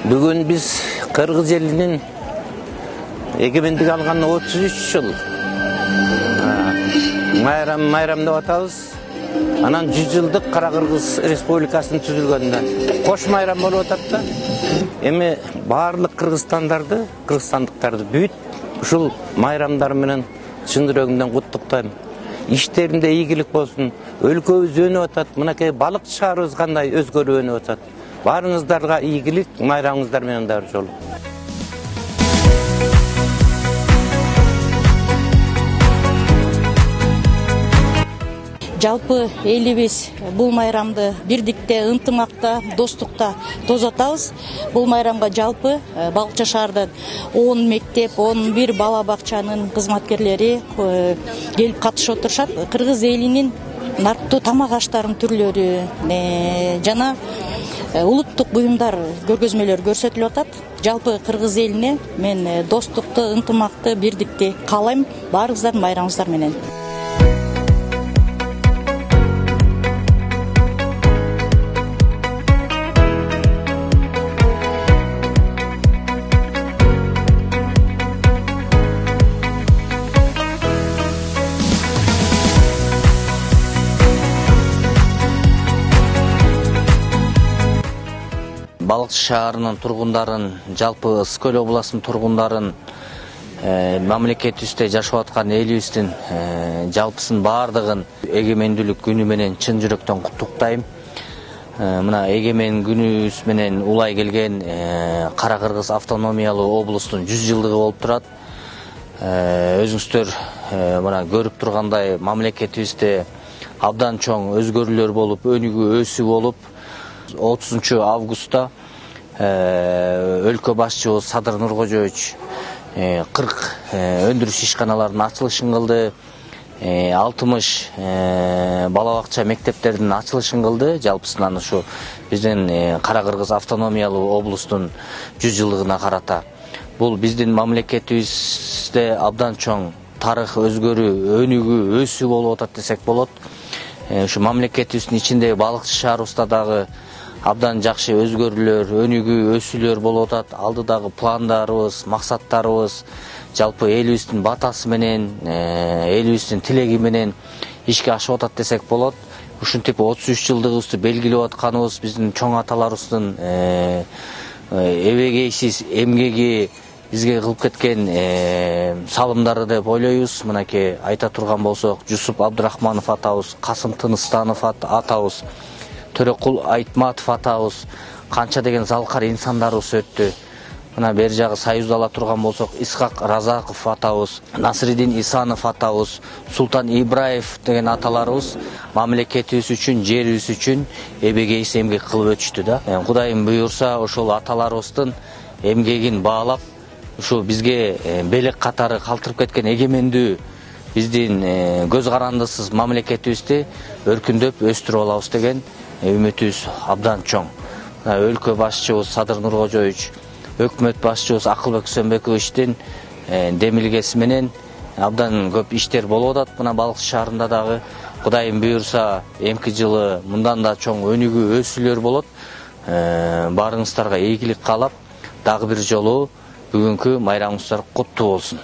Бүгін біз Кыргыз елінің егемендік алған 33 жыл майрамдап атабыз. Анан 100 жылдық Кыргыз Республикасының түзілгенде қош майрам болып ататты. Эми барлық кыргызстандыктарды бүт ушул майрамдар менен чын жүрөгүмдөн куттуктайм. Иштеринде ийгилик болсун. Өлкөбүз өнүп атат. Мынакей балык чыгарыбыз кандай өзгөрүп өнүп атат. Барыңыздарга ийгилик, майрамыңыздар менен дагы жолу. Жалпы элибиз бул майрамды бирдикте, ынтымакта, достукта тозотабыз. Бул майрамга жалпы Балыкчы шаардан 10 мектеп, 11 бала бакчанын кызматкерлери келип катышып отурушат. Кыргыз элинин нарктуу тамак аштарынын түрлөрү жана улуттук буюмдар көргөзмөлөр көрсөтүлүп атат. Жалпы кыргыз элине мен достукту, ынтымакты, бирдикти каалайм. Баарыңыздардын майрамыңыздар менен. Балыкчы шаарынын тургундарын, жалпы Ысык-Көл областынын тургундарын, мамлекетибизде жашап аткан элибиздин жалпысын баардыгын эгемендүүлүк күнү менен чын жүрөктөн куттуктайм. Мына эгемен күнүбүз менен улай келген Кара Кыргыз автономиялуу облустун 100 жылдыгы болуп турат. Өзүңүздөр мына көрүп тургандай мамлекетибизде абдан чоң өзгөрүүлөр болуп, өнүгүү өсүү болуп, 30 августта өлкө башчыбыз Садыр Нуркожоевич 40 өндүрүш ишканаларынын ачылышын кылды, 60 бала бакча мектептердин ачылышын кылды. Жалпысынан ушу биздин Кара Кыргыз автономиялуу облустун 100 жылдыгына карата. Бул биздин мамлекетибизде абдан чоң тарых өзгөрүү, өнүгүү, өсүү болуп атат десек болот. Ушу мамлекетибиздин ичиндеги Балыкчы шаарыбызда дагы абдан жакшы өзгөрүүлөр, өнүгүү, өсүүлөр болуп атат. Алдыдагы пландарыбыз, максаттарыбыз жалпы элибиздин батасы менен, элибиздин тилеги менен ишке ашып атат десек болот. Ушинтип 33 жылдыгыбызды белгилеп атканыбыз биздин чоң аталарыбыздын эбегейсиз эмгеги бизге кылып кеткен салымдары деп ойлойбуз. Мынакей айта турган болсок, Жусуп Абдурахманов атабыз, Касым Тыныстанов атабыз, Төрөкул Айтматов атабыз, канча деген залкар инсандарыбыз өттү. Мына бер жагы Союзду ала турган болсок, Исхак Разаков атабыз, Насыридин Исанов атабыз, Султан Ибраев деген аталарыбыз мамлекетибиз үчүн, жерибиз үчүн эбегейсиз эмгек кылып өтүштү да. Кудайым буйрса, ошол аталарыбыздын эмгегин баалап, ушу бизге белек катары калтырып кеткен эгемендүү биздин көз карандысыз мамлекетибизди өркүндөп өстүрүп алабыз деген үмүтүбүз абдан чоң. Өлкө башчыбыз Садыр Нуркожоевич, өкмөт башчыбыз Акылбек Сөмбековичтин демилгеси менен абдан көп иштер болуп атат. Мына Балыкчы шаарында дагы Кудайым буйрса эмки жылы мындан да чоң өнүгүү, өсүүлөр болот. Баарыңыздарга ийгилик каалап, дагы бир жолу бүгүнкү майрамыңыздар куттуу болсун.